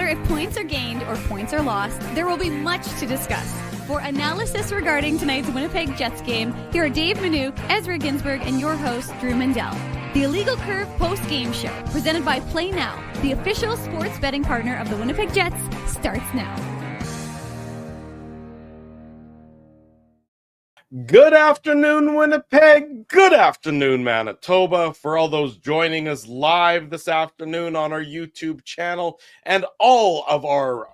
if points are gained or points are lost, there will be much to discuss. For analysis regarding tonight's Winnipeg Jets game, here are Dave Manouk, Ezra Ginsburg, and your host, Drew Mandel. The Illegal Curve post-game show, presented by Play Now, the official sports betting partner of the Winnipeg Jets, starts now. Good afternoon, Winnipeg. Good afternoon, Manitoba. For all those joining us live this afternoon on our YouTube channel and all of our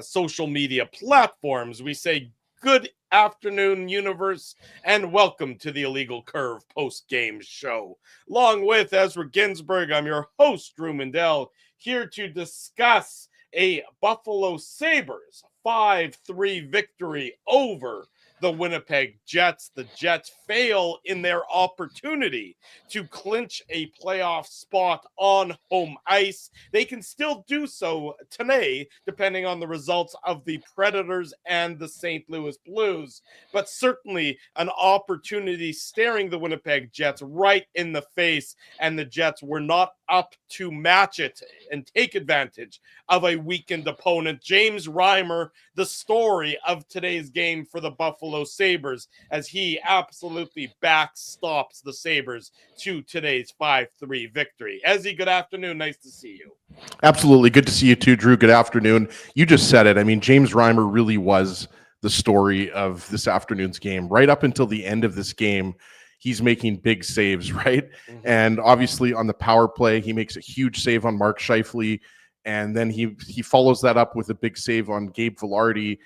social media platforms, we say good afternoon, universe, and welcome to the Illegal Curve post-game show. Along with Ezra Ginsburg, I'm your host, Drew Mandel, here to discuss a Buffalo Sabres 5-3 victory over the Winnipeg Jets. The Jets fail in their opportunity to clinch a playoff spot on home ice. They can still do so today, depending on the results of the Predators and the St. Louis Blues, but certainly an opportunity staring the Winnipeg Jets right in the face, and the Jets were not up to match it and take advantage of a weakened opponent. James Reimer, the story of today's game for the Buffalo Sabres, as he absolutely backstops the Sabres to today's 5-3 victory. Ezzy, good afternoon. Nice to see you. Absolutely. Good to see you too, Drew. Good afternoon. You just said it. I mean, James Reimer really was the story of this afternoon's game. Right up until the end of this game, he's making big saves, right? Mm-hmm. And obviously on the power play, he makes a huge save on Mark Scheifele, and then he follows that up with a big save on Gabe Vilardi,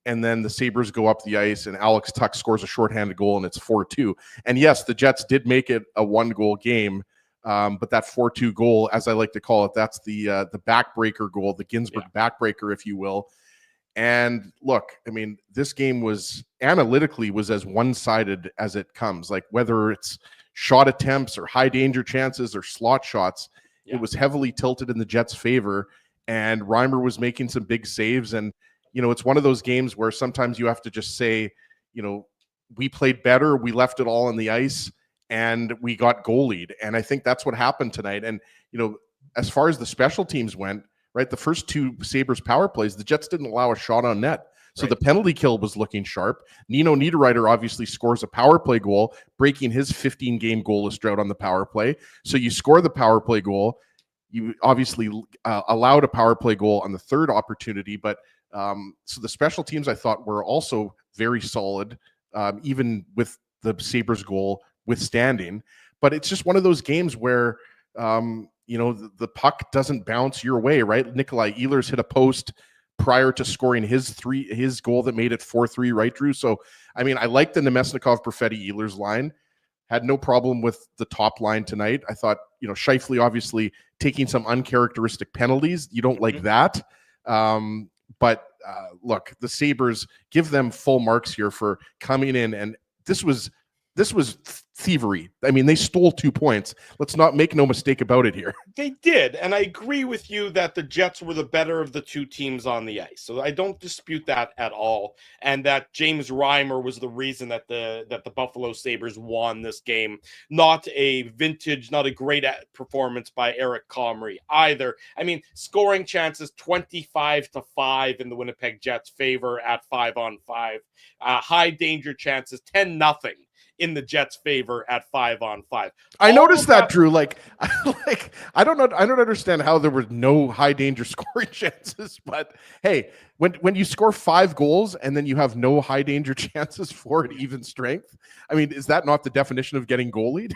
and then the Sabres go up the ice, and Alex Tuch scores a shorthanded goal, and it's 4-2. And yes, the Jets did make it a one-goal game, but that 4-2 goal, as I like to call it, that's the backbreaker goal, the Ginsburg backbreaker, if you will. And look, I mean, this game was analytically as one-sided as it comes. Like whether it's shot attempts or high danger chances or slot shots, it was heavily tilted in the Jets' favor. And Reimer was making some big saves. And, you know, it's one of those games where sometimes you have to just say, you know, we played better, we left it all on the ice, and we got goalied. And I think that's what happened tonight. And, you know, as far as the special teams went, right, the first two Sabres power plays, the Jets didn't allow a shot on net. So the penalty kill was looking sharp. Nino Niederreiter obviously scores a power play goal, breaking his 15-game goalless drought on the power play. So you score the power play goal. You obviously allowed a power play goal on the third opportunity. But so the special teams, I thought, were also very solid, even with the Sabres goal withstanding. But it's just one of those games where you know, the puck doesn't bounce your way, right? Nikolai Ehlers hit a post prior to scoring his goal that made it 4-3, right, Drew? So, I mean, I like the Nemesnikov, Perfetti, Ehlers line. Had no problem with the top line tonight. I thought, you know, Scheifele obviously taking some uncharacteristic penalties. You don't like that. But look, the Sabres, give them full marks here for coming in, and this was thievery. I mean, they stole 2 points. Let's not make no mistake about it here. They did, and I agree with you that the Jets were the better of the two teams on the ice. So I don't dispute that at all, and that James Reimer was the reason that the Buffalo Sabres won this game. Not a great performance by Eric Comrie either. I mean, scoring chances 25-5 in the Winnipeg Jets' favor at 5-on-5. High danger chances 10-0. In the Jets' favor at 5-on-5. I noticed that, Drew. I don't understand how there were no high danger scoring chances. But hey, when you score 5 goals and then you have no high danger chances for an even strength, I mean, is that not the definition of getting goalied?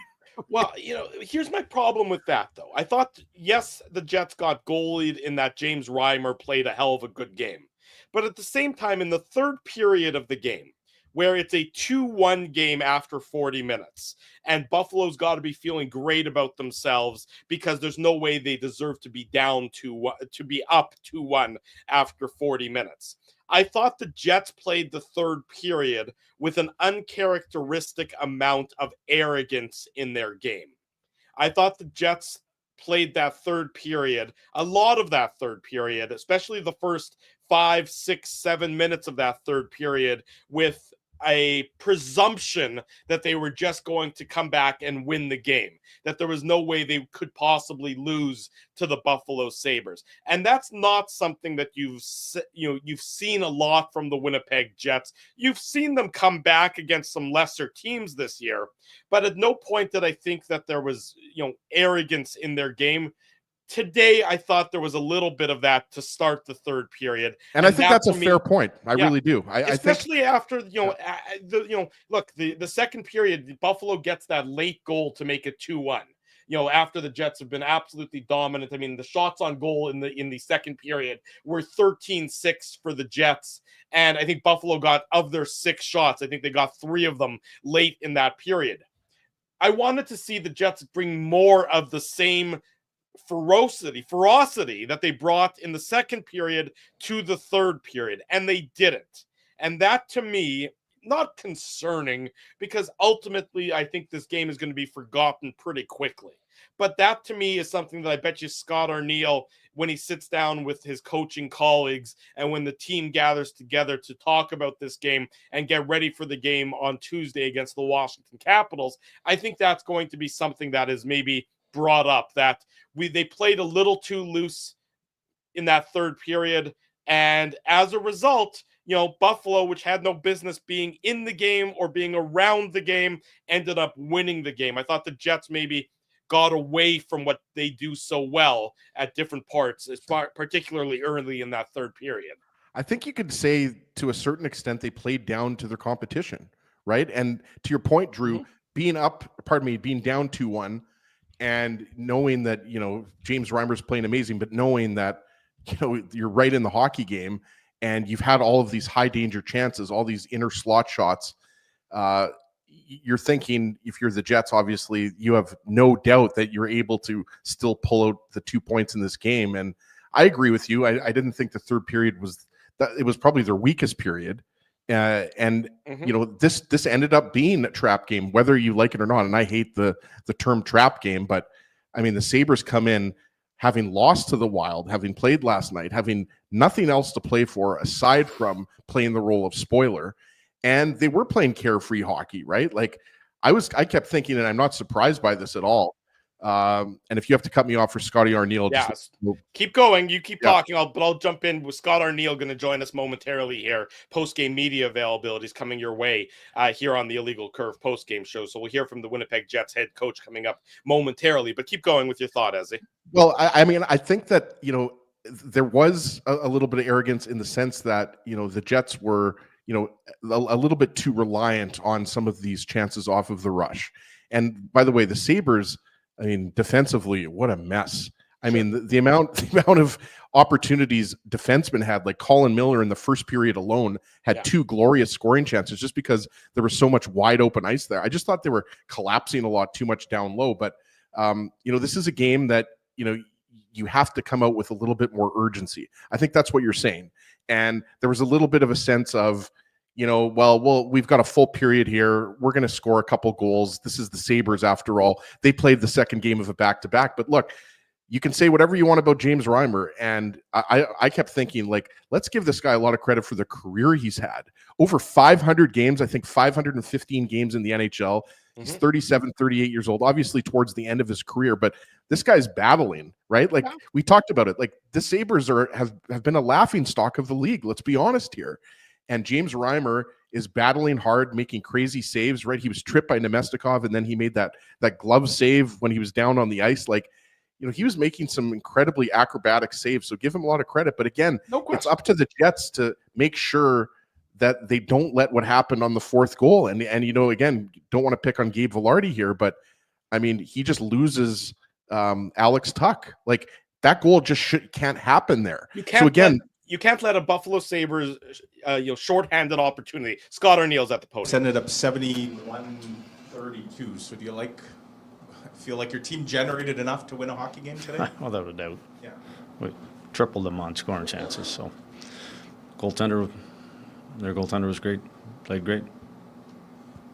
Well, you know, here's my problem with that, though. I thought, yes, the Jets got goalied in that James Reimer played a hell of a good game. But at the same time, in the third period of the game, where it's a 2-1 game after 40 minutes. And Buffalo's got to be feeling great about themselves because there's no way they deserve to be to be up 2-1 after 40 minutes. I thought the Jets played the third period with an uncharacteristic amount of arrogance in their game. I thought the Jets played that third period, a lot of that third period, especially the first 5, 6, 7 minutes of that third period, with a presumption that they were just going to come back and win the game, that there was no way they could possibly lose to the Buffalo Sabres. And that's not something that you've seen a lot from the Winnipeg Jets. You've seen them come back against some lesser teams this year, but at no point did I think that there was, arrogance in their game. Today, I thought there was a little bit of that to start the third period, and I think that's a fair point. I really do. Especially after look, the second period, Buffalo gets that late goal to make it 2-1. After the Jets have been absolutely dominant. I mean, the shots on goal in the second period were 13-6 for the Jets, and I think Buffalo got, of their 6 shots, I think they got 3 of them late in that period. I wanted to see the Jets bring more of the same ferocity that they brought in the second period to the third period, and they didn't. And that, to me, not concerning, because ultimately I think this game is going to be forgotten pretty quickly. But that, to me, is something that I bet you Scott Arniel, when he sits down with his coaching colleagues and when the team gathers together to talk about this game and get ready for the game on Tuesday against the Washington Capitals, I think that's going to be something that is maybe brought up, that they played a little too loose in that third period, and as a result, Buffalo, which had no business being in the game or being around the game, ended up winning the game. I thought the Jets maybe got away from what they do so well at different parts, particularly early in that third period. I think you could say to a certain extent they played down to their competition, right? And to your point, Drew, being down 2-1, and knowing that, James Reimer's playing amazing, but knowing that, you're right in the hockey game and you've had all of these high danger chances, all these inner slot shots, you're thinking, if you're the Jets, obviously you have no doubt that you're able to still pull out the 2 points in this game. And I agree with you. I didn't think the third period it was probably their weakest period. This ended up being a trap game, whether you like it or not. And I hate the term trap game, but I mean, the Sabres come in having lost to the Wild, having played last night, having nothing else to play for aside from playing the role of spoiler. And they were playing carefree hockey, right? Like I kept thinking, and I'm not surprised by this at all. And if you have to cut me off for Scotty Arniel, keep going. You keep talking. I'll jump in with Scott Arniel, going to join us momentarily here. Post-game media availability is coming your way here on the Illegal Curve post-game show. So we'll hear from the Winnipeg Jets head coach coming up momentarily. But keep going with your thought, Ezzy. Well, I think that there was a little bit of arrogance in the sense that the Jets were a little bit too reliant on some of these chances off of the rush. And by the way, the Sabres, defensively, what a mess. The amount of opportunities defensemen had, like Colin Miller in the first period alone had 2 glorious scoring chances just because there was so much wide open ice there. I just thought they were collapsing a lot too much down low. But, this is a game that, you have to come out with a little bit more urgency. I think that's what you're saying. And there was a little bit of a sense of, we've got a full period here. We're going to score a couple goals. This is the Sabres after all. They played the second game of a back-to-back. But look, you can say whatever you want about James Reimer. And I kept thinking, let's give this guy a lot of credit for the career he's had. Over 500 games, I think 515 games in the NHL. He's 37, 38 years old, obviously towards the end of his career. But this guy's battling, right? We talked about it. The Sabres have been a laughingstock of the league. Let's be honest here. And James Reimer is battling hard, making crazy saves, right? He was tripped by Nemestikov, and then he made that glove save when he was down on the ice. He was making some incredibly acrobatic saves, so give him a lot of credit. But again, it's up to the Jets to make sure that they don't let what happened on the fourth goal. And again, don't want to pick on Gabe Vilardi here, but he just loses Alex Tuck. That goal just can't happen there. You can't let a Buffalo Sabres shorthanded opportunity. Scott Arniel's at the podium. Ended up 71-32. So do you feel like your team generated enough to win a hockey game today? Without a doubt. Yeah. We tripled them on scoring chances. So their goaltender was great, played great.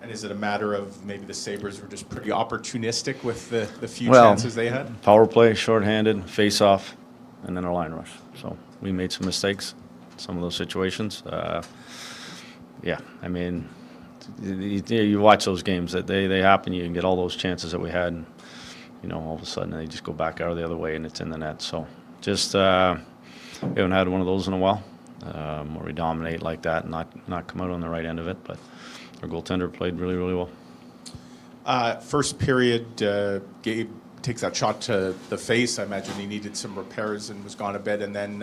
And is it a matter of maybe the Sabres were just pretty opportunistic with the few chances they had? Power play, shorthanded, face-off, and then a line rush. So we made some mistakes in some of those situations. you watch those games that they happen. You can get all those chances that we had, and all of a sudden they just go back out the other way and it's in the net. So just we haven't had one of those in a while where we dominate like that and not come out on the right end of it. But our goaltender played really, really well. First period, Gabe takes that shot to the face. I imagine he needed some repairs and was gone a bit. And then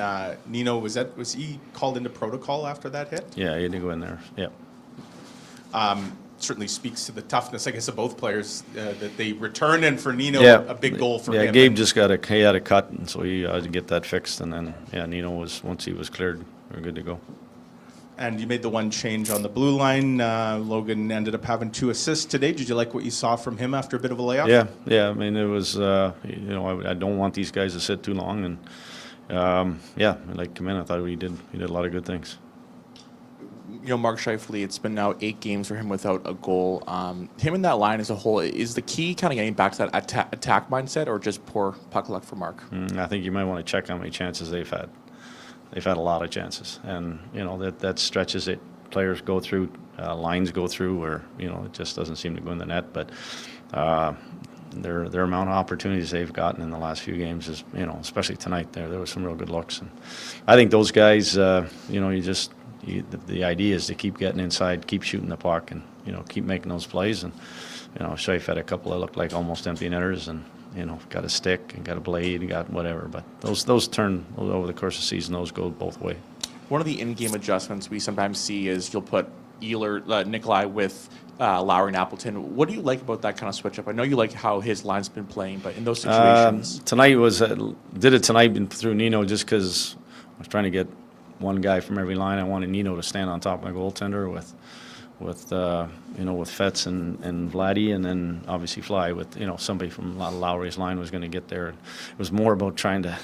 Nino, was he called into protocol after that hit? Yeah, he had to go in there. Yeah. Certainly speaks to the toughness, I guess, of both players that they return, and for Nino, a big goal for him. Yeah, Gabe just had a cut, and so he had to get that fixed. And then, Nino once he was cleared, we were good to go. And you made the one change on the blue line. Logan ended up having 2 assists today. Did you like what you saw from him after a bit of a layoff? Yeah. I mean, it was, I don't want these guys to sit too long. And, I like him in. I thought he did a lot of good things. Mark Scheifele, it's been now 8 games for him without a goal. Him in that line as a whole, is the key kind of getting back to that attack mindset, or just poor puck luck for Mark? I think you might want to check how many chances they've had. They've had a lot of chances, and that stretches it. Players go through, lines go through, where it just doesn't seem to go in the net. But their amount of opportunities they've gotten in the last few games is, especially tonight, there was some real good looks, and I think those guys, the idea is to keep getting inside, keep shooting the puck, and keep making those plays. And Scheif had a couple that looked like almost empty netters, and got a stick and got a blade and got whatever. But those turn over the course of the season. Those go both ways. One of the in-game adjustments we sometimes see is you'll put Nikolai with Lowry and Appleton. What do you like about that kind of switch up? I know you like how his line's been playing, but in those situations, tonight did it tonight through Nino just because I was trying to get one guy from every line. I wanted Nino to stand on top of my goaltender with Fetz and Vladdy, and then obviously Fly with somebody from Lowry's line was going to get there. It was more about trying to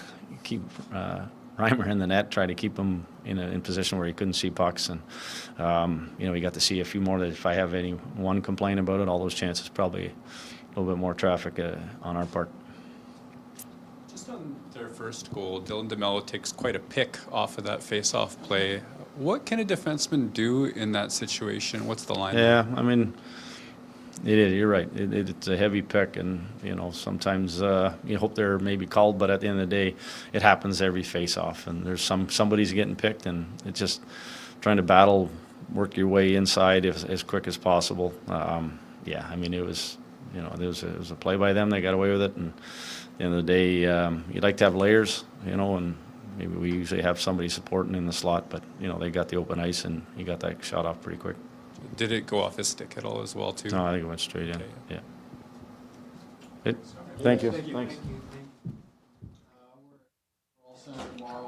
keep Reimer in the net, try to keep him in position where he couldn't see pucks, and he got to see a few more. That if I have one complaint about it, all those chances, probably a little bit more traffic on our part. Just on their first goal, Dylan DeMello takes quite a pick off of that face-off play. What can a defenseman do in that situation? What's the line? Yeah, I mean, it is. You're right. It's a heavy pick, and sometimes you hope they're maybe called, but at the end of the day, it happens every face-off, and there's somebody's getting picked, and it's just trying to battle, work your way inside as quick as possible. I mean, it was a play by them. They got away with it, and at the end of the day, you'd like to have layers, and maybe we usually have somebody supporting in the slot, but they got the open ice, and he got that shot off pretty quick. Did it go off his stick at all as well, too? No, I think it went straight in. Okay. Yeah. Thank you. Thanks.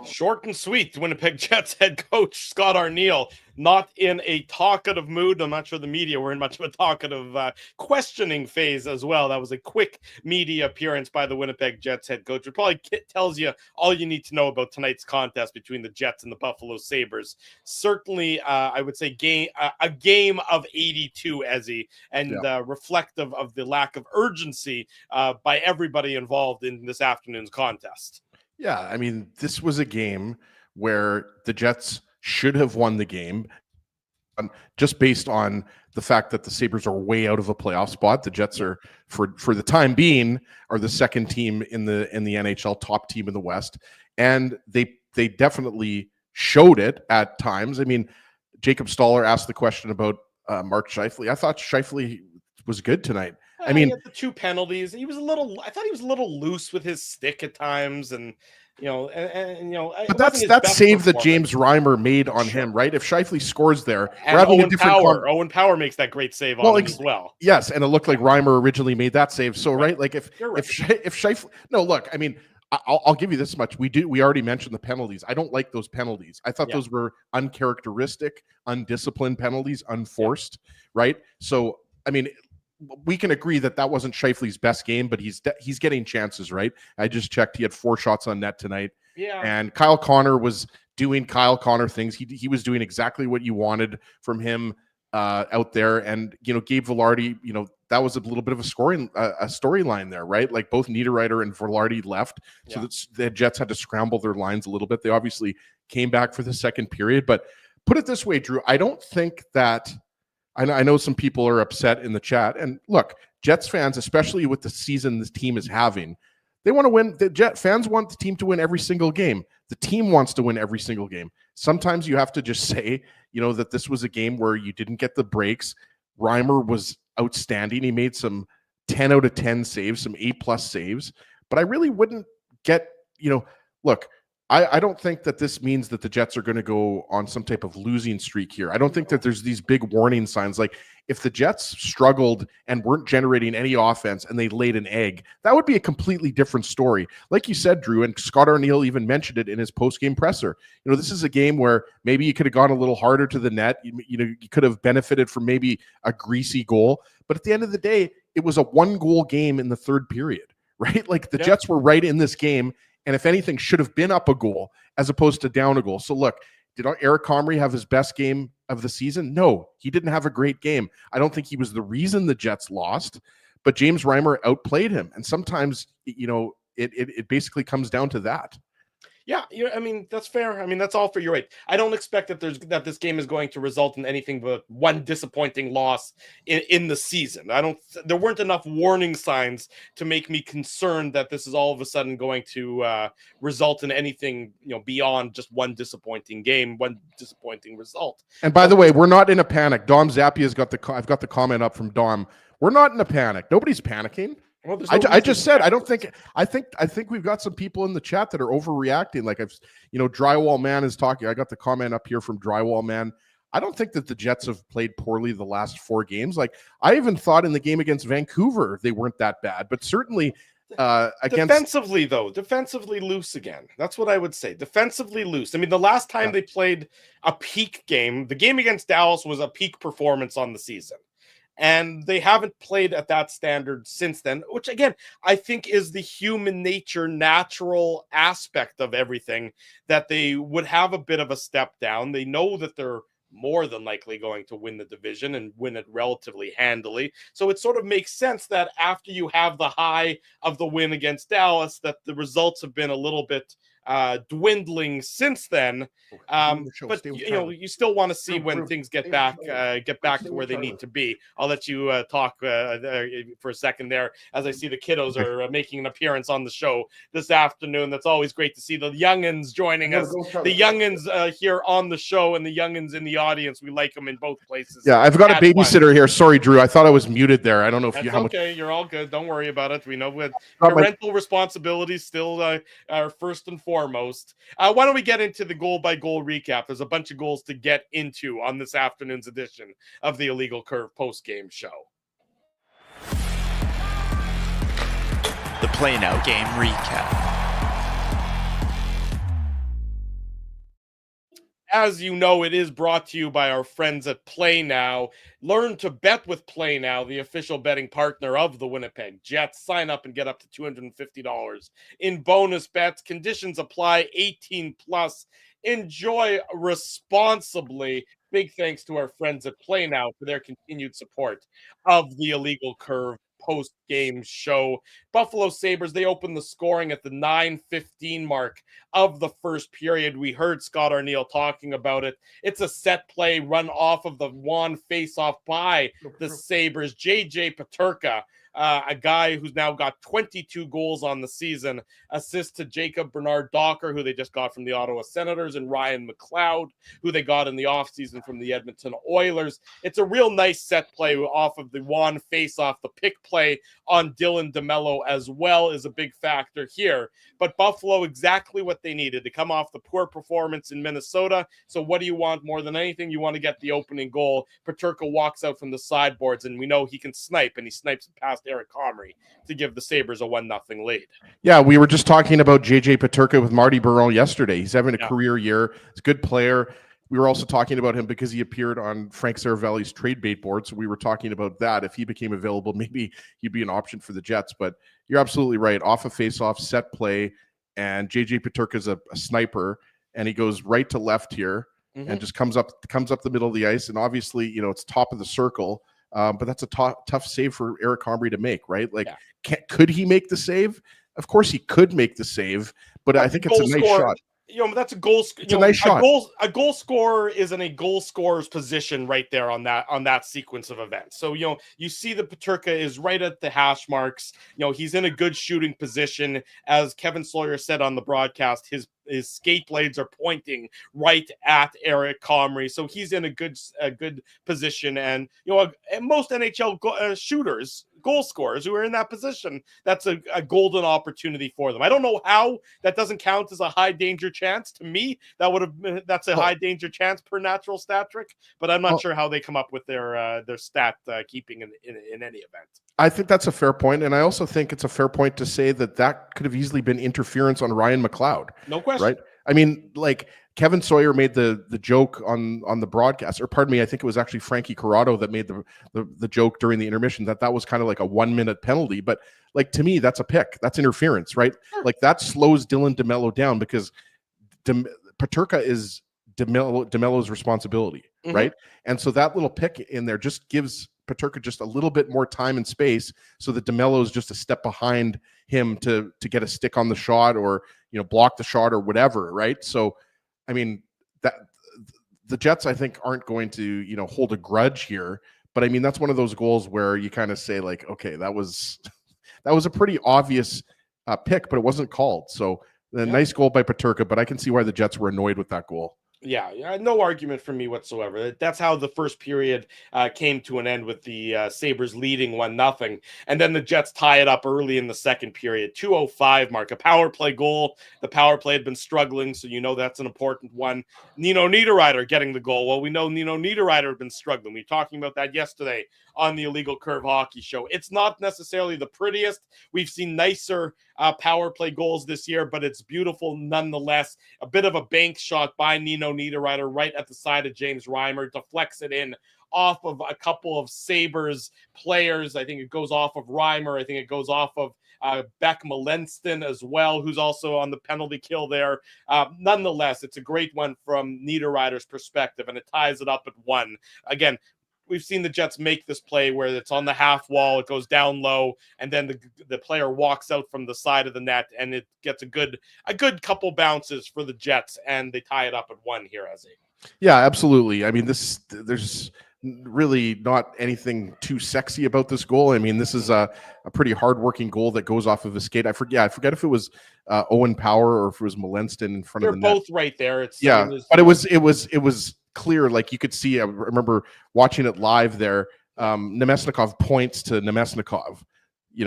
Short and sweet, Winnipeg Jets head coach Scott Arniel, not in a talkative mood. I'm not sure the media were in much of a talkative questioning phase as well. That was a quick media appearance by the Winnipeg Jets head coach. It probably tells you all you need to know about tonight's contest between the Jets and the Buffalo Sabres. Certainly, I would say a game of 82, Ezzy, and reflective of the lack of urgency by everybody involved in this afternoon's contest. Yeah, I mean, this was a game where the Jets should have won the game just based on the fact that the Sabres are way out of a playoff spot. The Jets are, for the time being, are the second team in the NHL, top team in the West. And they definitely showed it at times. I mean, Jacob Stoller asked the question about Mark Scheifele. I thought Scheifele was good tonight. I mean, he had the 2 penalties. I thought he was a little loose with his stick at times, and but that's save that James Reimer made on him, right? If Scheifele scores there, and Owen Power makes that great save on him as well. Yes, and it looked like Reimer originally made that save. So right, like if Scheifele, no, look, I mean, I'll give you this much. We already mentioned the penalties. I don't like those penalties. I thought those were uncharacteristic, undisciplined penalties, unforced, right? So I mean, we can agree that wasn't Scheifele's best game, but he's getting chances, right? I just checked; he had 4 shots on net tonight. Yeah, and Kyle Connor was doing Kyle Connor things. He was doing exactly what you wanted from him out there. And Gabe Vilardi, that was a little bit of a storyline there, right? Like both Niederreiter and Vilardi left, so that the Jets had to scramble their lines a little bit. They obviously came back for the second period, but put it this way, Drew, I don't think that I know some people are upset in the chat. And look, Jets fans, especially with the season this team is having, they want to win. The Jet fans want the team to win every single game. The team wants to win every single game. Sometimes you have to just say, that this was a game where you didn't get the breaks. Reimer was outstanding. He made some 10 out of 10 saves, some A+ saves. But I really wouldn't get, look, I don't think that this means that the Jets are going to go on some type of losing streak here. I don't think that there's these big warning signs. Like if the Jets struggled and weren't generating any offense and they laid an egg, that would be a completely different story. Like you said, Drew, and Scott Arniel even mentioned it in his post-game presser. This is a game where maybe you could have gone a little harder to the net. You could have benefited from maybe a greasy goal. But at the end of the day, it was a 1-goal game in the third period, right? Like the Jets were right in this game. And if anything, should have been up a goal as opposed to down a goal. So look, did Eric Comrie have his best game of the season? No, he didn't have a great game. I don't think he was the reason the Jets lost, but James Reimer outplayed him. And sometimes, it basically comes down to that. Yeah, I mean, that's fair. I mean, that's all for you, right? I don't expect that this game is going to result in anything but one disappointing loss in the season. There weren't enough warning signs to make me concerned that this is all of a sudden going to result in anything, beyond just one disappointing game, one disappointing result. And by the way, we're not in a panic. Dom Zappia's I've got the comment up from Dom. We're not in a panic. Nobody's panicking. Well, I just said, I think we've got some people in the chat that are overreacting. Like Drywall Man is talking. I got the comment up here from Drywall Man. I don't think that the Jets have played poorly the last 4 games. Like I even thought in the game against Vancouver, they weren't that bad, but certainly defensively loose again. That's what I would say. Defensively loose. I mean, the last time they played a peak game, the game against Dallas was a peak performance on the season. And they haven't played at that standard since then, which again, I think is the human nature, natural aspect of everything, that they would have a bit of a step down. They know that they're more than likely going to win the division and win it relatively handily. So it sort of makes sense that after you have the high of the win against Dallas, that the results have been a little bit dwindling since then, but you still want to see when things get back to where they need to be. I'll let you talk for a second there, as I see the kiddos are making an appearance on the show this afternoon. That's always great to see the youngins joining us, the youngins here on the show and the youngins in the audience. We like them in both places. Yeah, I've got a babysitter here. Sorry, Drew, I thought I was muted there. I don't know if you're all good. Don't worry about it. We know with parental responsibilities still are first and foremost. Why don't we get into the goal-by-goal recap? There's a bunch of goals to get into on this afternoon's edition of the Illegal Curve post-game show. The Play Now game recap. As you know, it is brought to you by our friends at Play Now. Learn to bet with Play Now, the official betting partner of the Winnipeg Jets. Sign up and get up to $250 in bonus bets. Conditions apply, 18 plus. Enjoy responsibly. Big thanks to our friends at Play Now for their continued support of the Illegal Curve post-game show. Buffalo Sabres, they opened the scoring at the 9:15 mark of the first period. We heard Scott Arniel talking about it. It's a set play run off of the one face-off by the Sabres. JJ Peterka, a guy who's now got 22 goals on the season, assist to Jacob Bernard-Docker, who they just got from the Ottawa Senators, and Ryan McLeod, who they got in the offseason from the Edmonton Oilers. It's a real nice set play off of the one face-off. The pick play on Dylan DeMello as well is a big factor here. But Buffalo, exactly what they needed to come off the poor performance in Minnesota. So what do you want more than anything? You want to get the opening goal. Peterka walks out from the sideboards, and we know he can snipe, and he snipes past Eric Comrie to give the Sabres a 1-0 lead. Yeah, we were just talking about JJ Peterka with Marty Baron yesterday. He's having a career year. He's a good player. We were also talking about him because he appeared on Frank Saravelli's trade bait board. So we were talking about that. If he became available, maybe he'd be an option for the Jets. But you're absolutely right. Off a face-off, set play, and JJ Peterka's a sniper, and he goes right to left here and just comes up the middle of the ice. And obviously, it's top of the circle. But that's a tough save for Eric Comrie to make, right? Like, could he make the save? Of course he could make the save, but I think it's a nice shot. That's a goal. It's a nice shot. A goal scorer is in a goal scorer's position right there on that sequence of events. So you see the Peterka is right at the hash marks. He's in a good shooting position. As Kevin Sawyer said on the broadcast, his skate blades are pointing right at Eric Comrie, so he's in a good position. And most NHL shooters, goal scorers who are in that position, that's a golden opportunity for them. I don't know how that doesn't count as a high danger chance. To me, that's a high danger chance per natural stat trick, but I'm not sure how they come up with their stat keeping in any event. I think that's a fair point, and I also think it's a fair point to say that could have easily been interference on Ryan McLeod. No question. Right? I mean, like Kevin Sawyer made the joke on the broadcast, or pardon me, I think it was actually Frankie Corrado that made the joke during the intermission that was kind of like a 1-minute penalty. But like, to me, that's a pick. That's interference, right? Sure. Like, that slows Dylan DeMello down, because Peterka is DeMello's responsibility, right? And so that little pick in there just gives Peterka just a little bit more time and space, so that DeMello is just a step behind him to get a stick on the shot, or block the shot or whatever, right? So, I mean, that the Jets, I think, aren't going to hold a grudge here, but I mean, that's one of those goals where you kind of say, like, okay, that was a pretty obvious pick, but it wasn't called. So, nice goal by Peterka, but I can see why the Jets were annoyed with that goal. Yeah, no argument from me whatsoever. That's how the first period came to an end, with the Sabres leading 1-0. And then the Jets tie it up early in the second period. 2:05 mark, a power play goal. The power play had been struggling, so that's an important one. Nino Niederreiter getting the goal. Well, we know Nino Niederreiter had been struggling. We were talking about that yesterday on the Illegal Curve Hockey Show. It's not necessarily the prettiest. We've seen nicer power play goals this year, but it's beautiful nonetheless. A bit of a bank shot by Nino Niederreiter right at the side of James Reimer, deflects it in off of a couple of Sabres players. I think it goes off of Reimer. I think it goes off of Beck Malenston as well, who's also on the penalty kill there. Nonetheless, it's a great one from Niederreiter's perspective, and it ties it up at 1. Again, we've seen the Jets make this play where it's on the half wall, it goes down low, and then the player walks out from the side of the net, and it gets a good couple bounces for the Jets, and they tie it up at 1 here, as a. Yeah, absolutely. I mean, there's really not anything too sexy about this goal. I mean, this is a pretty hardworking goal that goes off of a skate. I forget if it was Owen Power or if it was Malenston in front of the net. They're both right there. But it was clear, like you could see. I remember watching it live there. Nemesnikov points to Nemesnikov,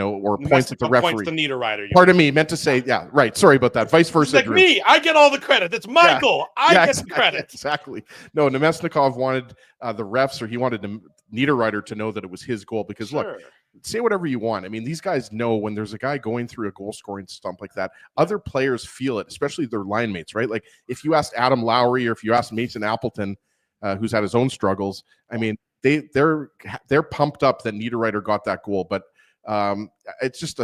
or points at the referee. Points to Niederreiter. Pardon me, meant to say, yeah, right. Sorry about that. Vice versa. Like me, I get all the credit. It's my goal. I get the credit. Exactly. No, Nemesnikov wanted the refs, or he wanted Niederreiter to know that it was his goal, because look, say whatever you want. I mean, these guys know when there's a guy going through a goal scoring stump like that, other players feel it, especially their line mates, right? Like if you asked Adam Lowry, or if you asked Mason Appleton, who's had his own struggles, I mean, they're pumped up that Niederreiter got that goal, but it's just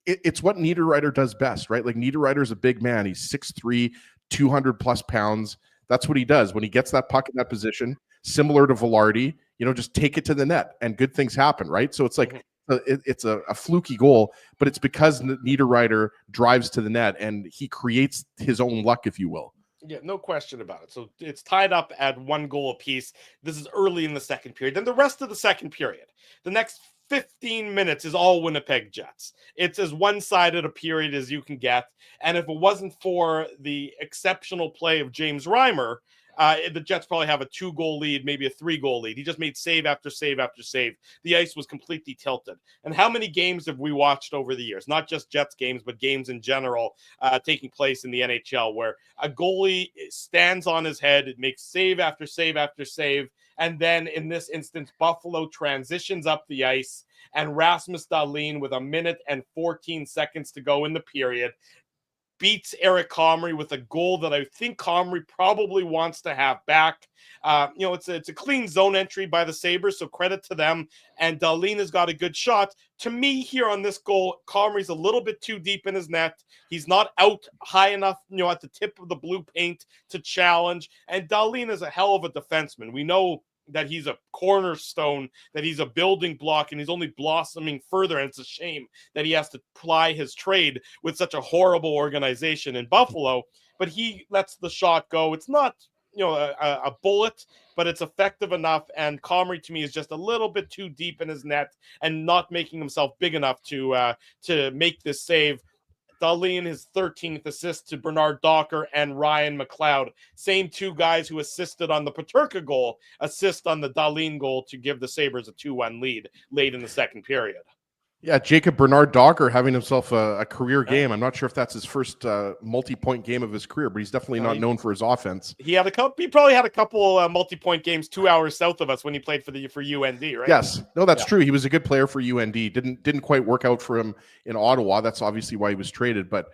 it's what Niederreiter does best, right? Like, Niederreiter's a big man. He's 6'3", 200 plus pounds. That's what he does when he gets that puck in that position. Similar to Velarde, just take it to the net and good things happen, right? So it's like it's a fluky goal, but it's because Niederreiter drives to the net and he creates his own luck, if you will. Yeah, no question about it. So it's tied up at 1 goal apiece. This is early in the second period. Then the rest of the second period, the next 15 minutes is all Winnipeg Jets. It's as one-sided a period as you can get. And if it wasn't for the exceptional play of James Reimer, the Jets probably have a 2-goal lead, maybe a 3-goal lead. He just made save after save after save. The ice was completely tilted. And how many games have we watched over the years? Not just Jets games, but games in general taking place in the NHL, where a goalie stands on his head, it makes save after save after save, and then in this instance, Buffalo transitions up the ice, and Rasmus Dahlin, with 1 minute and 14 seconds to go in the period, beats Eric Comrie with a goal that I think Comrie probably wants to have back. It's a clean zone entry by the Sabres, so credit to them. And Dahlin has got a good shot. To me, here on this goal, Comrie's a little bit too deep in his net. He's not out high enough, at the tip of the blue paint to challenge. And Dahlin is a hell of a defenseman. We know that he's a cornerstone, that he's a building block, and he's only blossoming further. And it's a shame that he has to ply his trade with such a horrible organization in Buffalo. but he lets the shot go. It's not, a bullet, but it's effective enough. And Comrie, to me, is just a little bit too deep in his net and not making himself big enough to make this save. Dahlin, his 13th assist to Bernard Docker and Ryan McLeod. Same two guys who assisted on the Peterka goal, assist on the Dahlin goal to give the Sabres a 2-1 lead late in the second period. Yeah, Jacob Bernard Docker having himself a career game. I'm not sure if that's his first multi-point game of his career, but he's definitely not known for his offense. He probably had a couple multi-point games 2 hours south of us when he played for UND, right? Yes, no, that's true. He was a good player for UND. Didn't quite work out for him in Ottawa. That's obviously why he was traded. But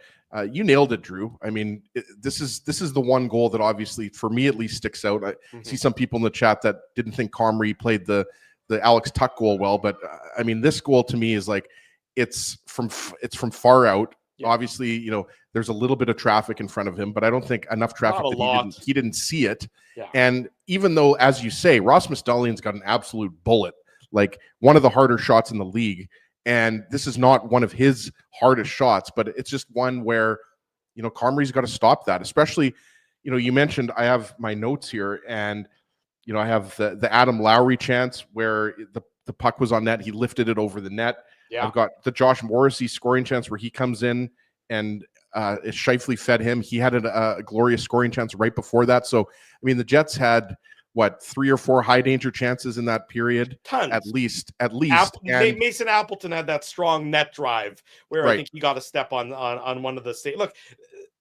you nailed it, Drew. I mean, this is the one goal that obviously, for me at least, sticks out. I see some people in the chat that didn't think Comrie played the Alex Tuck goal well, but I mean, this goal to me is like it's from far out. Yeah. Obviously, there's a little bit of traffic in front of him, but I don't think enough traffic that he didn't see it. Yeah. And even though, as you say, Rasmus Dahlin's got an absolute bullet, like one of the harder shots in the league, and this is not one of his hardest shots, but it's just one where Comrie's got to stop that. Especially, you mentioned, I have my notes here, and I have the Adam Lowry chance where the puck was on net. He lifted it over the net. Yeah. I've got the Josh Morrissey scoring chance where he comes in and Scheifele fed him. He had a glorious scoring chance right before that. So, I mean, the Jets had, 3 or 4 high danger chances in that period? Tons. At least. Mason Appleton had that strong net drive where I think he got a step on one of the Look,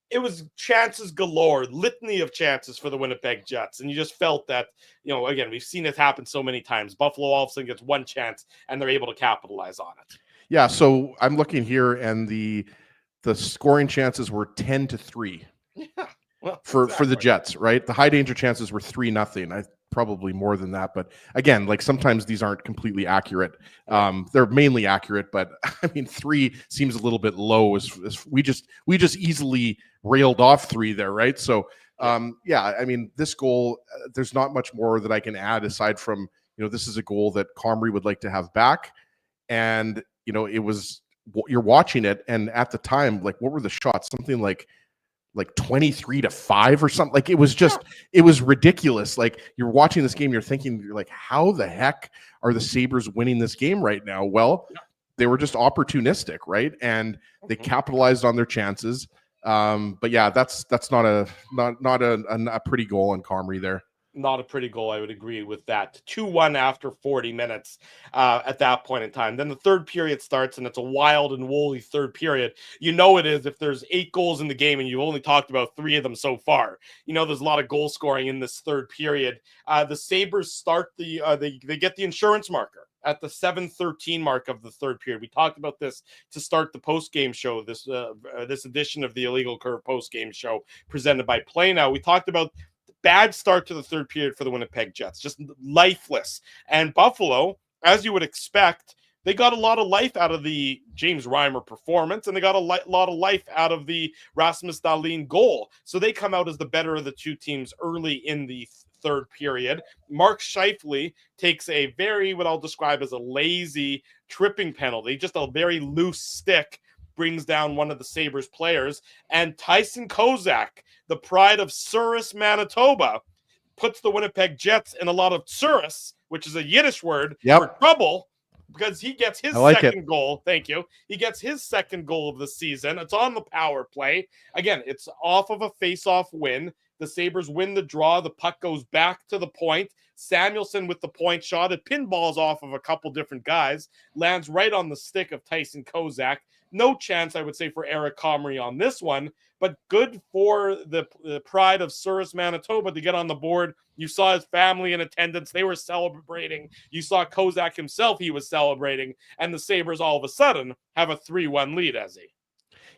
it was chances galore, litany of chances for the Winnipeg Jets. And you just felt that, again, we've seen it happen so many times. Buffalo all of a sudden gets one chance and they're able to capitalize on it. Yeah, so I'm looking here and the scoring chances were 10-3. Yeah. Well, for the Jets, right? The high danger chances were 3-0. Probably more than that, but again, like sometimes these aren't completely accurate. They're mainly accurate, but I mean 3 seems a little bit low. As we just easily railed off 3 there, right? So yeah, I mean this goal, there's not much more that I can add aside from this is a goal that Comrie would like to have back, and it was, you're watching it, and at the time, like what were the shots? Something like 23-5 or something. Like it was just, it was ridiculous. Like you're watching this game, you're thinking, you're like, how the heck are the Sabres winning this game right now? Well, they were just opportunistic, right? And they capitalized on their chances. But yeah, that's not a pretty goal on Comrie there. Not a pretty goal. I would agree with that. 2-1 after 40 minutes at that point in time. Then the third period starts, and it's a wild and woolly third period. It is if there's 8 goals in the game, and you've only talked about 3 of them so far. There's a lot of goal scoring in this third period. The Sabres start they get the insurance marker at the 7:13 mark of the third period. We talked about this to start the post-game show, this edition of the Illegal Curve post-game show presented by Play Now. We talked about bad start to the third period for the Winnipeg Jets, just lifeless. And Buffalo, as you would expect, they got a lot of life out of the James Reimer performance, and they got a lot of life out of the Rasmus Dahlin goal. So they come out as the better of the two teams early in the third period. Mark Scheifele takes a very, what I'll describe as a lazy tripping penalty, just a very loose stick, brings down one of the Sabres players, and Tyson Kozak, the pride of Souris, Manitoba, puts the Winnipeg Jets in a lot of Souris, which is a Yiddish word for trouble, because he gets his second goal. Thank you. He gets his second goal of the season. It's on the power play. Again, it's off of a face-off win. The Sabres win the draw. The puck goes back to the point. Samuelson with the point shot. It pinballs off of a couple different guys. Lands right on the stick of Tyson Kozak. No chance, I would say, for Eric Comrie on this one, but good for the pride of Souris, Manitoba to get on the board. You saw his family in attendance. They were celebrating. You saw Kozak himself. He was celebrating. And the Sabres all of a sudden have a 3-1 lead, Ezzy.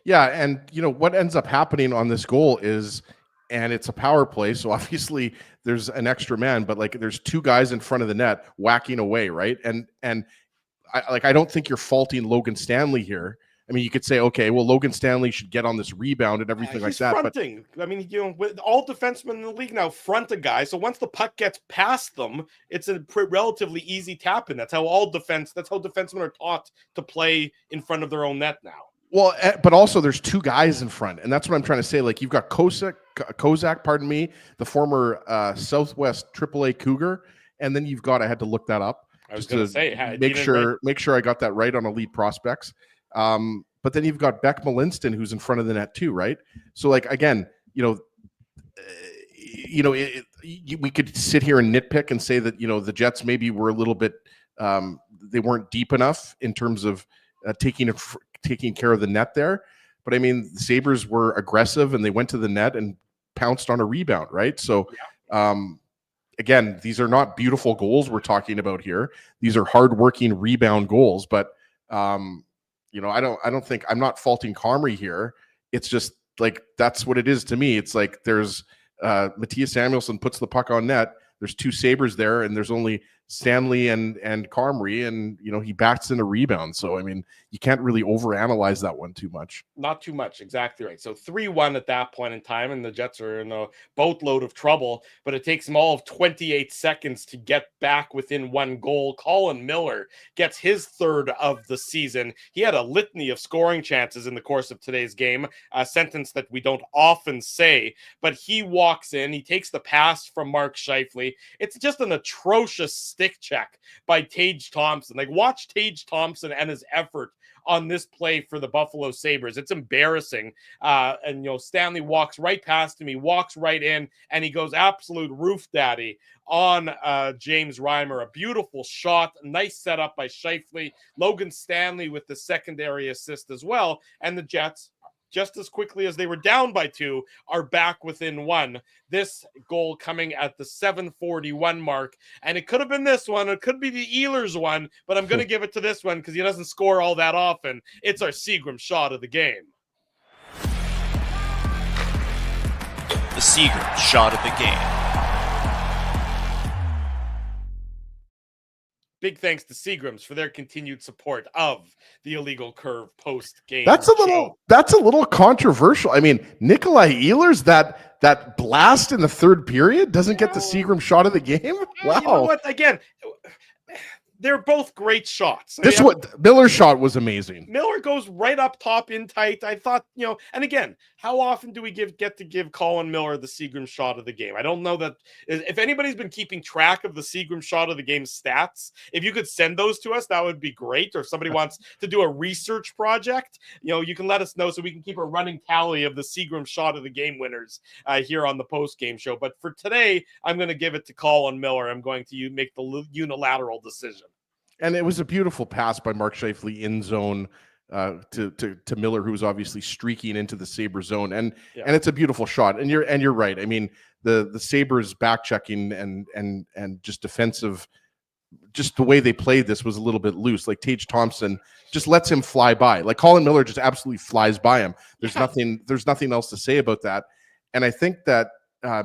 Yeah, and what ends up happening on this goal is, and it's a power play, so obviously there's an extra man, but like there's 2 guys in front of the net whacking away, right? And I don't think you're faulting Logan Stanley here. I mean, you could say, okay, well, Logan Stanley should get on this rebound and everything like that. Fronting. But I mean, all defensemen in the league now front a guy. So once the puck gets past them, it's a relatively easy tap in. That's how defensemen are taught to play in front of their own net now. Well, but also there's two guys in front, and that's what I'm trying to say. Like you've got Kozak, pardon me, the former Southwest AAA Cougar, and then you've got, I had to look that up I was just going to to say, make sure I got that right on elite prospects. But then you've got Beck Malinston, who's in front of the net too, right? So like again, we could sit here and nitpick and say that the Jets maybe were a little bit they weren't deep enough in terms of taking care of the net there. But I mean, the Sabres were aggressive and they went to the net and pounced on a rebound, right? So again, these are not beautiful goals we're talking about here. These are hardworking rebound goals, but I don't think, I'm not faulting Comrie here. It's just like, that's what it is to me. It's like there's Matthias Samuelsson puts the puck on net. There's two Sabres there, and there's only Stanley and Comrie, and he backs in a rebound. So I mean, you can't really overanalyze that one too much. Not too much, exactly right. So 3-1 at that point in time, and the Jets are in a boatload of trouble, but it takes them all of 28 seconds to get back within one goal. Colin Miller gets his third of the season. He had a litany of scoring chances in the course of today's game, a sentence that we don't often say, but he walks in, he takes the pass from Mark Scheifele. It's just an atrocious stick check by Tage Thompson. Like, watch Tage Thompson and his effort on this play for the Buffalo Sabres. It's embarrassing. And Stanley walks right past him. He walks right in, and he goes absolute roof daddy on James Reimer. A beautiful shot. Nice setup by Scheifele. Logan Stanley with the secondary assist as well. And the Jets, just as quickly as they were down by 2, are back within 1. This goal coming at the 7:41 mark. And it could have been this one. It could be the Ehlers one, but I'm going to give it to this one because he doesn't score all that often. It's our Seagram shot of the game. The Seagram shot of the game. Big thanks to Seagrams for their continued support of the Illegal Curve post-game. That's a little controversial. I mean, Nikolai Ehlers, that blast in the third period doesn't get the Seagram shot of the game. Wow. You know what? Again, they're both great shots. Miller's shot was amazing. Miller goes right up top in tight. I thought, and again, how often do we get to give Colin Miller the Seagram shot of the game? I don't know that if anybody's been keeping track of the Seagram shot of the game stats, if you could send those to us, that would be great. Or if somebody wants to do a research project, you can let us know so we can keep a running tally of the Seagram shot of the game winners here on the post-game show. But for today, I'm going to give it to Colin Miller. I'm going to make the unilateral decision. And it was a beautiful pass by Mark Scheifele in zone to Miller, who was obviously streaking into the Sabre zone, and it's a beautiful shot. And you're right. I mean, the Sabres back checking and just defensive, just the way they played this was a little bit loose. Like Tage Thompson just lets him fly by. Like Colin Miller just absolutely flies by him. There's nothing else to say about that. And I think that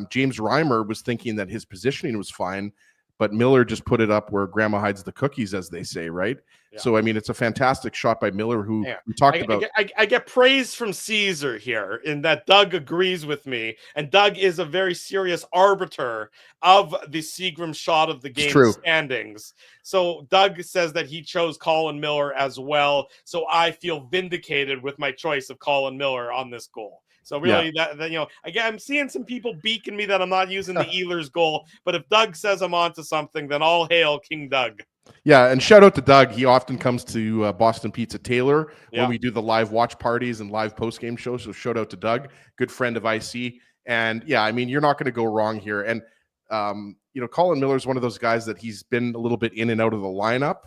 James Reimer was thinking that his positioning was fine, but Miller just put it up where grandma hides the cookies, as they say, right? Yeah. So, I mean, it's a fantastic shot by Miller, who we talked about. I get praise from Caesar here in that Doug agrees with me, and Doug is a very serious arbiter of the Seagram shot of the game standings. So Doug says that he chose Colin Miller as well, so I feel vindicated with my choice of Colin Miller on this goal. So really, that again, I'm seeing some people beacon me that I'm not using the Ehlers goal. But if Doug says I'm onto something, then all hail King Doug. Yeah, and shout out to Doug. He often comes to Boston Pizza Taylor when we do the live watch parties and live post-game shows. So shout out to Doug, good friend of IC. And yeah, I mean, you're not going to go wrong here. And Colin Miller is one of those guys that he's been a little bit in and out of the lineup,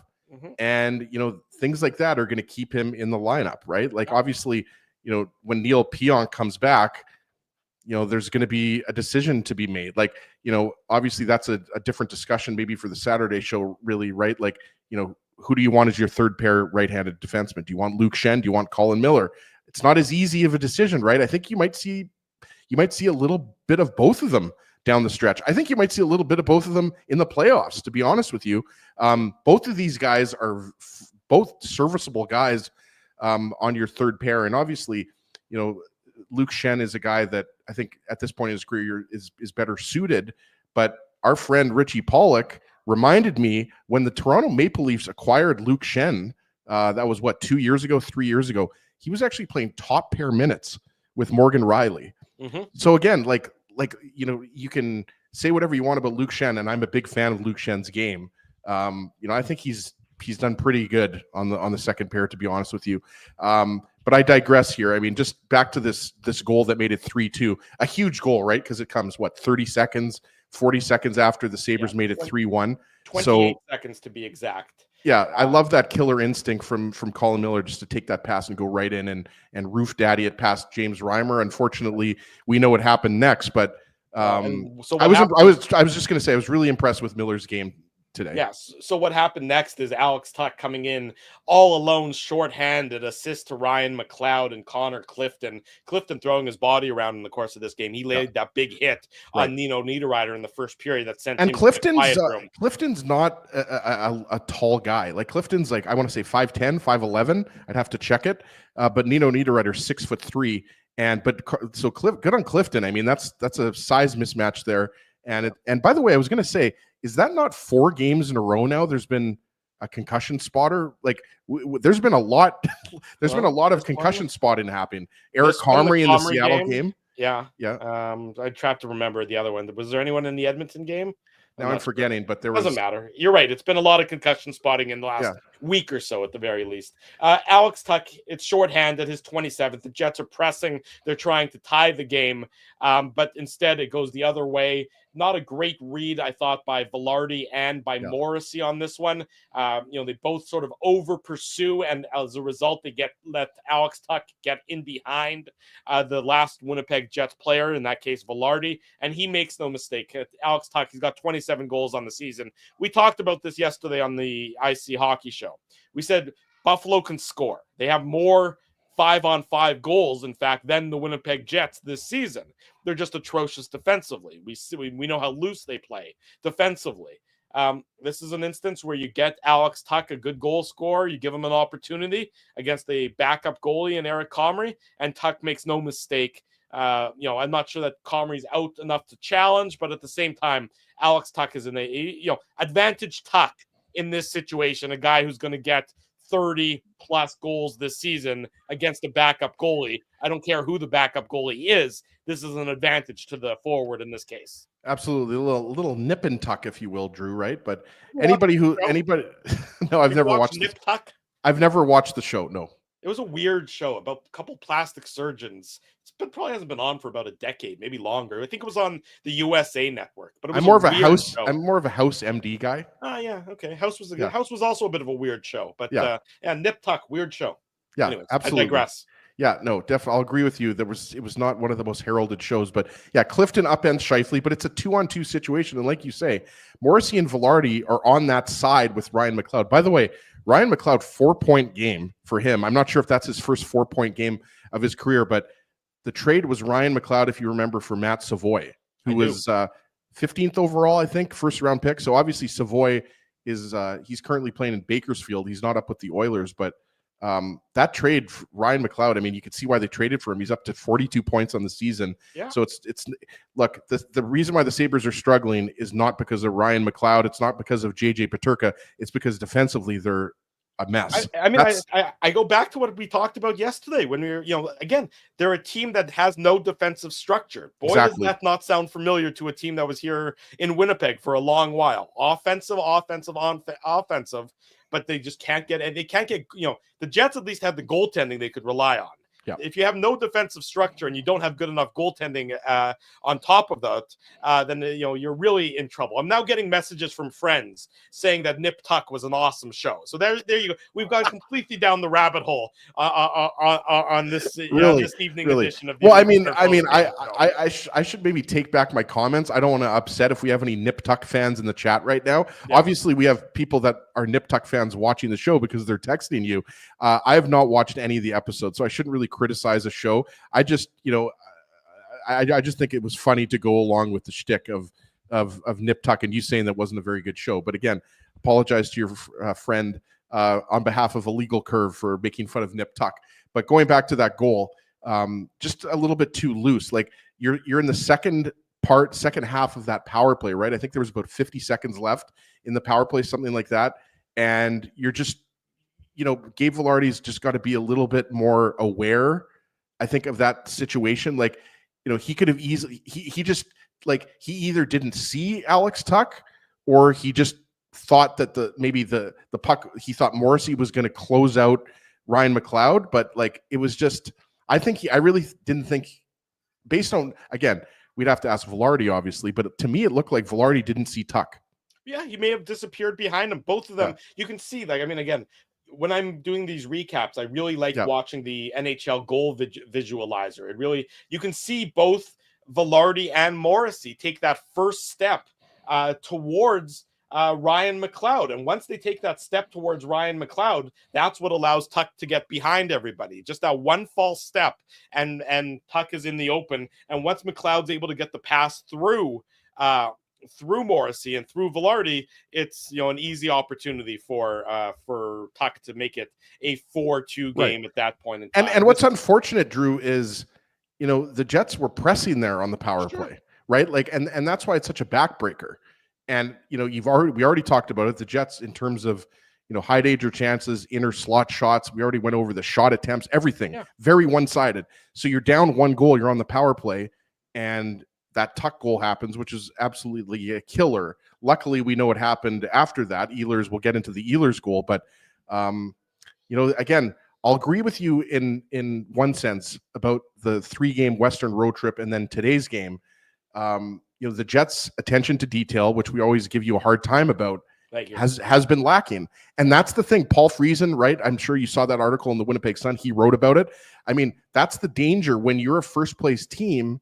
and things like that are going to keep him in the lineup, right? Like obviously, when Neil Pionk comes back, there's going to be a decision to be made. Like, obviously that's a different discussion maybe for the Saturday show, really, right? Like, who do you want as your third pair right-handed defenseman? Do you want Luke Schenn? Do you want Colin Miller? It's not as easy of a decision, right? I think you might see a little bit of both of them down the stretch. I think you might see a little bit of both of them in the playoffs, to be honest with you. Both of these guys are both serviceable guys on your third pair. And obviously, Luke Schenn is a guy that I think at this point in his career is better suited. But our friend Richie Pollock reminded me when the Toronto Maple Leafs acquired Luke Schenn, that was 3 years ago. he was actually playing top pair minutes with Morgan Riley. Mm-hmm. So again, like you can say whatever you want about Luke Schenn, and I'm a big fan of Luke Schenn's game. I think he's done pretty good on the second pair, to be honest with you. But I digress here. I mean, just back to this goal that made it 3-2, a huge goal, right? Because it comes 40 seconds after the Sabres made it 3-1. 28 seconds to be exact. Yeah, I love that killer instinct from Colin Miller just to take that pass and go right in and roof daddy it past James Reimer. Unfortunately, we know what happened next, but I was just going to say I was really impressed with Miller's game today. Yes. So what happened next is Alex Tuch coming in all alone, shorthanded, assist to Ryan McLeod and Connor Clifton. Clifton throwing his body around in the course of this game. He laid that big hit on Nino Niederreiter in the first period that sent him Clifton's to the room. Clifton's not a tall guy. Like Clifton's I want to say 5'10", 5'11". I'd have to check it. But Nino Niederreiter 6'3". So good on Clifton. I mean, that's a size mismatch there. And by the way, I was going to say, is that not 4 games in a row now? There's been a concussion spotter. Like there's been a lot. There's been a lot of concussion spotting happening. Eric Comrie in the Seattle game. Yeah. Yeah. I tried to remember the other one. Was there anyone in the Edmonton game? Now I'm forgetting, but there doesn't matter. You're right. It's been a lot of concussion spotting in the last week or so, at the very least. Alex Tuch, it's shorthanded, his 27th. The Jets are pressing. They're trying to tie the game, but instead it goes the other way. Not a great read, I thought, by Velarde and by Morrissey on this one. They both sort of over pursue, and as a result, they let Alex Tuch get in behind the last Winnipeg Jets player, in that case, Velarde, and he makes no mistake. Alex Tuch, he's got 27 goals on the season. We talked about this yesterday on the IC Hockey Show. We said Buffalo can score. They have more 5-on-5 goals, in fact, than the Winnipeg Jets this season. They're just atrocious defensively. We know how loose they play defensively. This is an instance where you get Alex Tuch, a good goal scorer. You give him an opportunity against a backup goalie in Eric Comrie, and Tuch makes no mistake. I'm not sure that Comrie's out enough to challenge, but at the same time, Alex Tuch is in advantage Tuch in this situation, a guy who's going to get 30 plus goals this season against a backup goalie. I don't care who the backup goalie is. This is an advantage to the forward in this case. Absolutely. A little nip and tuck, if you will, Drew, right? But anybody no, I've never watched Nip Tuck. I've never watched the show. No. It was a weird show about a couple plastic surgeons. It probably hasn't been on for about a decade, maybe longer. I think it was on the USA Network. But it was I'm more of a house MD guy. Yeah, okay. House was also a bit of a weird show, but Nip Tuck, weird show. Yeah, anyways, absolutely. I digress. Yeah, no, definitely. I'll agree with you. It was not one of the most heralded shows, but yeah, Clifton upends Scheifele, but it's a 2-on-2 situation. And like you say, Morrissey and Velarde are on that side with Ryan McLeod. By the way, Ryan McLeod, 4-point game for him. I'm not sure if that's his first 4-point game of his career, but the trade was Ryan McLeod, if you remember, for Matt Savoy, who was 15th overall, I think, first round pick. So obviously Savoy is he's currently playing in Bakersfield. He's not up with the Oilers, but that trade, Ryan McLeod, I mean, you can see why they traded for him. He's up to 42 points on the season. Yeah. So it's look, the reason why the Sabres are struggling is not because of Ryan McLeod. It's not because of JJ Peterka. It's because defensively they're a mess. I go back to what we talked about yesterday when we were, again, they're a team that has no defensive structure. Boy, does that not sound familiar to a team that was here in Winnipeg for a long while. Offensive, but they just can't get, and they can't get, the Jets at least have the goaltending they could rely on. Yeah. If you have no defensive structure and you don't have good enough goaltending on top of that, then you're really in trouble. I'm now getting messages from friends saying that Nip Tuck was an awesome show. So there you go. We've gone completely down the rabbit hole on this this evening edition of the. Well, I should maybe take back my comments. I don't want to upset if we have any Nip Tuck fans in the chat right now. Yeah. Obviously, we have people that are Nip Tuck fans watching the show because they're texting you. I have not watched any of the episodes, so I shouldn't really criticize a show. I just, I just think it was funny to go along with the shtick of Nip Tuck and you saying that wasn't a very good show. But again, apologize to your friend on behalf of Illegal Curve for making fun of Nip Tuck. But going back to that goal, just a little bit too loose. Like you're in the second half of that power play, right? I think there was about 50 seconds left in the power play, something like that. And you're just Gabe Vilardi's just got to be a little bit more aware, I think, of that situation. Like, he could have easily, he just, like, he either didn't see Alex Tuch, or he just thought that the puck, he thought Morrissey was going to close out Ryan McLeod, but like, it was just, I really didn't think, based on, again, we'd have to ask Vilardi, obviously, but to me, it looked like Vilardi didn't see Tuch. Yeah, he may have disappeared behind him. Both of them, you can see, like, I mean, again, when I'm doing these recaps, I really like watching the NHL goal visualizer. It really, you can see both Vilardi and Morrissey take that first step towards Ryan McLeod. And once they take that step towards Ryan McLeod, that's what allows Tuch to get behind everybody. Just that one false step, and Tuch is in the open. And once McLeod's able to get the pass through Morrissey and through Vilardi, it's an easy opportunity for Tuch to make it a 4-2 game at that point in time. And what's unfortunate, Drew, is the Jets were pressing there on the power play, right? Like, and that's why it's such a backbreaker. And we already talked about it. The Jets, in terms of high danger chances, inner slot shots, we already went over the shot attempts, everything very one-sided. So you're down 1 goal, you're on the power play, and that Tuch goal happens, which is absolutely a killer. Luckily, we know what happened after that. Ehlers, we'll get into the Ehlers goal, but again, I'll agree with you in one sense about the 3-game Western road trip and then today's game. The Jets' attention to detail, which we always give you a hard time about, has been lacking. And that's the thing. Paul Friesen, right? I'm sure you saw that article in the Winnipeg Sun. He wrote about it. I mean, that's the danger when you're a first-place team.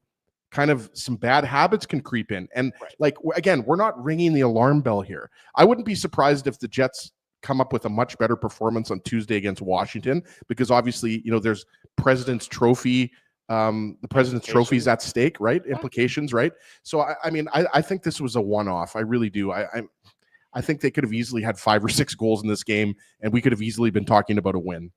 Kind of some bad habits can creep in. And like, again, we're not ringing the alarm bell here. I wouldn't be surprised if the Jets come up with a much better performance on Tuesday against Washington, because obviously, there's President's Trophy. The President's Trophy is at stake, right? Implications, right? So, I think this was a one-off. I really do. I think they could have easily had 5 or 6 goals in this game, and we could have easily been talking about a win.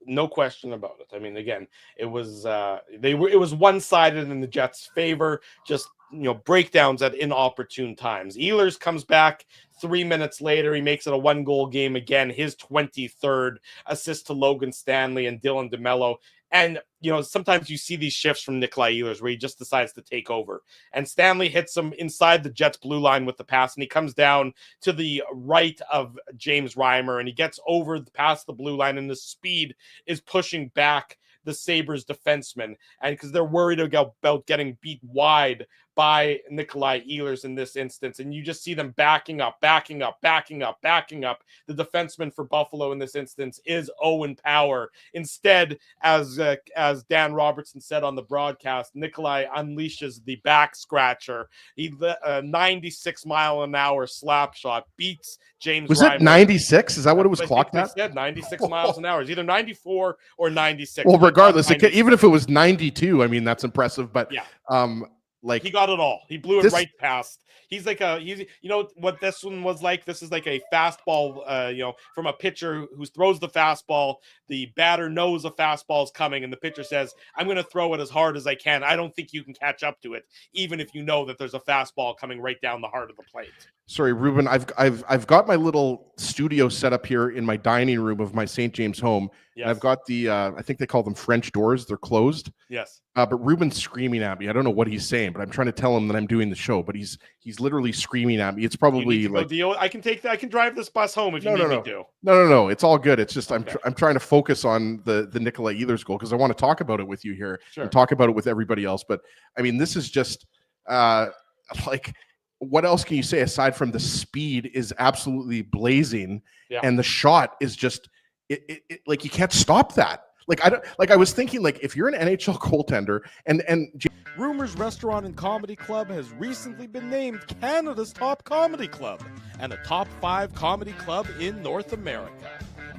No question about it. I mean, again, it was one-sided in the Jets' favor. Just breakdowns at inopportune times. Ehlers comes back 3 minutes later. He makes it a 1-goal game again. His 23rd assist to Logan Stanley and Dylan DeMello. And, sometimes you see these shifts from Nikolai Ehlers where he just decides to take over. And Stanley hits him inside the Jets' blue line with the pass, and he comes down to the right of James Reimer, and he gets over past the blue line, and the speed is pushing back the Sabres defensemen, and because they're worried about getting beat wide by Nikolai Ehlers in this instance. And you just see them backing up. The defenseman for Buffalo in this instance is Owen Power. Instead, as Dan Robertson said on the broadcast, Nikolai unleashes the back scratcher. He 96-mile-an-hour slap shot beats James Was Reimer. It 96? Is that what it was clocked at? They said 96 miles an hour. It's either 94 or 96. Well, regardless, even if it was 92, I mean, that's impressive. But like, he got it all. He blew it right past. He's what this one was like? This is like a fastball, from a pitcher who throws the fastball. The batter knows a fastball is coming, and the pitcher says, I'm going to throw it as hard as I can. I don't think you can catch up to it, even if you know that there's a fastball coming right down the heart of the plate. Sorry, Ruben, I've got my little studio set up here in my dining room of my St. James home. Yes. And I've got the, I think they call them French doors. They're closed. Yes. But Ruben's screaming at me. I don't know what he's saying, but I'm trying to tell him that I'm doing the show, but he's literally screaming at me. It's probably like, I can take that. I can drive this bus home if you need me to. No. It's all good. It's just, I'm trying to focus on the Nikolai Ehlers goal, because I want to talk about it with you here and talk about it with everybody else. But I mean, this is just like, what else can you say aside from the speed is absolutely blazing, and the shot is just it like, you can't stop that. I was thinking, like, if you're an NHL goaltender and Rumors Restaurant and Comedy Club has recently been named Canada's top comedy club and a top 5 comedy club in North America.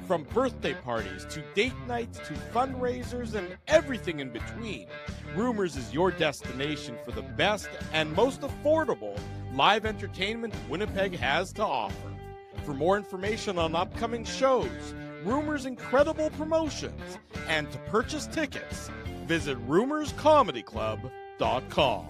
From birthday parties to date nights to fundraisers and everything in between, Rumors is your destination for the best and most affordable live entertainment Winnipeg has to offer. For more information on upcoming shows, Rumors' incredible promotions, and to purchase tickets, visit rumorscomedyclub.com.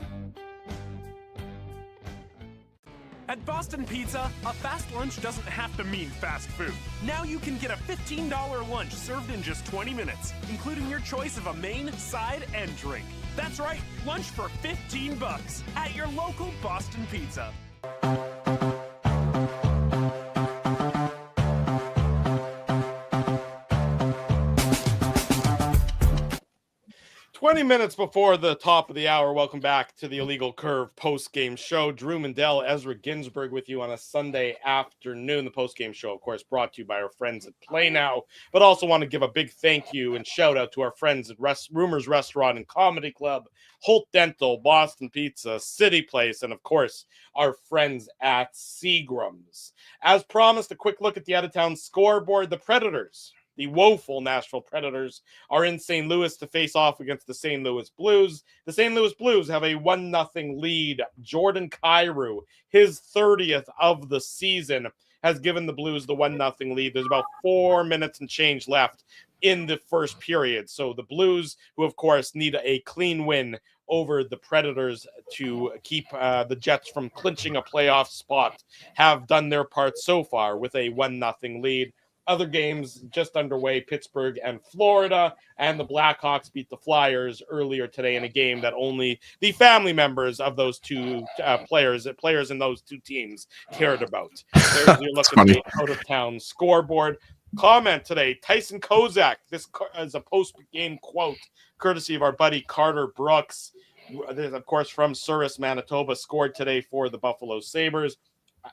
At Boston Pizza, a fast lunch doesn't have to mean fast food. Now you can get a $15 lunch served in just 20 minutes, including your choice of a main, side, and drink. That's right, lunch for $15 at your local Boston Pizza. 20 minutes before the top of the hour, welcome back to the Illegal Curve post-game show. Drew Mandel, Ezra Ginsburg with you on a Sunday afternoon. The post-game show, of course, brought to you by our friends at Play Now, but also want to give a big thank you and shout out to our friends at Rumors Restaurant and Comedy Club, Holt Dental, Boston Pizza, City Place, and of course, our friends at Seagram's. As promised, a quick look at the out-of-town scoreboard. The Predators, the woeful Nashville Predators, are in St. Louis to face off against the St. Louis Blues. The St. Louis Blues have a 1-0 lead. Jordan Kyrou, his 30th of the season, has given the Blues the 1-0 lead. There's about 4 minutes and change left in the first period. So the Blues, who of course need a clean win over the Predators to keep the Jets from clinching a playoff spot, have done their part so far with a 1-0 lead. Other games just underway, Pittsburgh and Florida, and the Blackhawks beat the Flyers earlier today in a game that only the family members of those two players in those two teams cared about. There's your look at the out-of-town scoreboard. Comment today, Tyson Kozak. This is a post-game quote, courtesy of our buddy Carter Brooks. This, of course, from Souris, Manitoba, scored today for the Buffalo Sabres.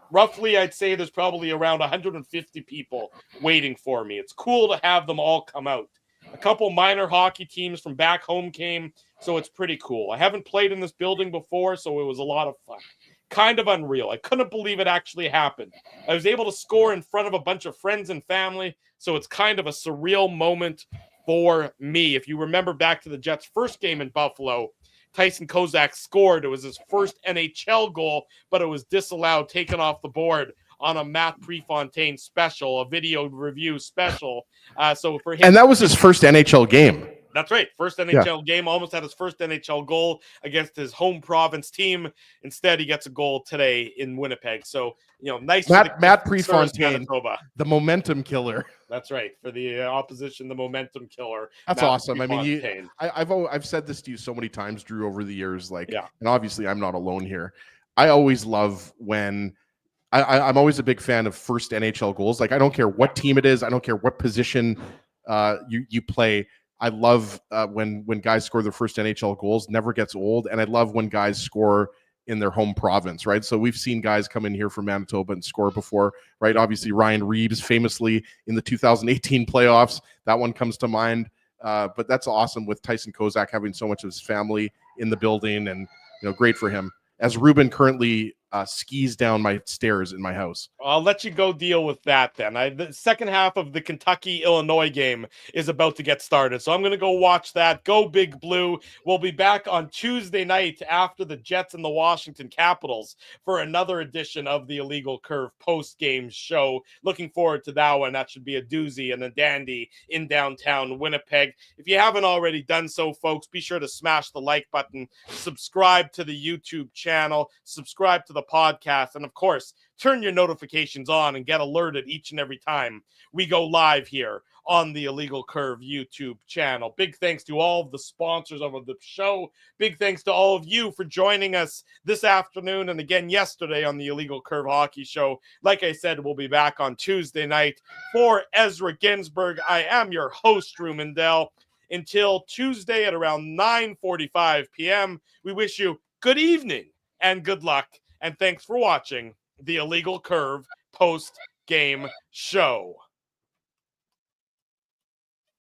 Roughly, I'd say there's probably around 150 people waiting for me. It's cool to have them all come out. A couple minor hockey teams from back home came, so it's pretty cool. I haven't played in this building before, so it was a lot of fun. Kind of unreal. I couldn't believe it actually happened. I was able to score in front of a bunch of friends and family, so it's kind of a surreal moment for me. If you remember back to the Jets' first game in Buffalo, Tyson Kozak scored. It was his first NHL goal, but it was disallowed, taken off the board on a Matt Prefontaine special, a video review special. So for him, and that was his first NHL game. That's right. First NHL game, almost had his first NHL goal against his home province team. Instead, he gets a goal today in Winnipeg. So, nice. Matt Prefontaine, the momentum killer. That's right. For the opposition, the momentum killer. That's awesome. I mean, I've said this to you so many times, Drew, over the years. And obviously, I'm not alone here. I always love when I'm always a big fan of first NHL goals. Like, I don't care what team it is. I don't care what position you play. I love when guys score their first NHL goals. Never gets old. And I love when guys score in their home province, right? So we've seen guys come in here from Manitoba and score before, right? Obviously, Ryan Reeves famously in the 2018 playoffs. That one comes to mind. But that's awesome with Tyson Kozak having so much of his family in the building, and great for him. As Ruben currently skis down my stairs in my house. I'll let you go deal with that then. The second half of the Kentucky-Illinois game is about to get started, so I'm going to go watch that. Go Big Blue. We'll be back on Tuesday night after the Jets and the Washington Capitals for another edition of the Illegal Curve post-game show. Looking forward to that one. That should be a doozy and a dandy in downtown Winnipeg. If you haven't already done so, folks, be sure to smash the like button, subscribe to the YouTube channel, subscribe to the podcast, and of course, turn your notifications on and get alerted each and every time we go live here on the Illegal Curve YouTube channel. Big thanks to all of the sponsors of the show. Big thanks to all of you for joining us this afternoon and again yesterday on the Illegal Curve Hockey Show. Like I said, we'll be back on Tuesday night. For Ezra Ginsburg, I am your host, Drew Mandel. Until Tuesday at around 9:45 p.m., we wish you good evening and good luck. And thanks for watching the Illegal Curve post-game show.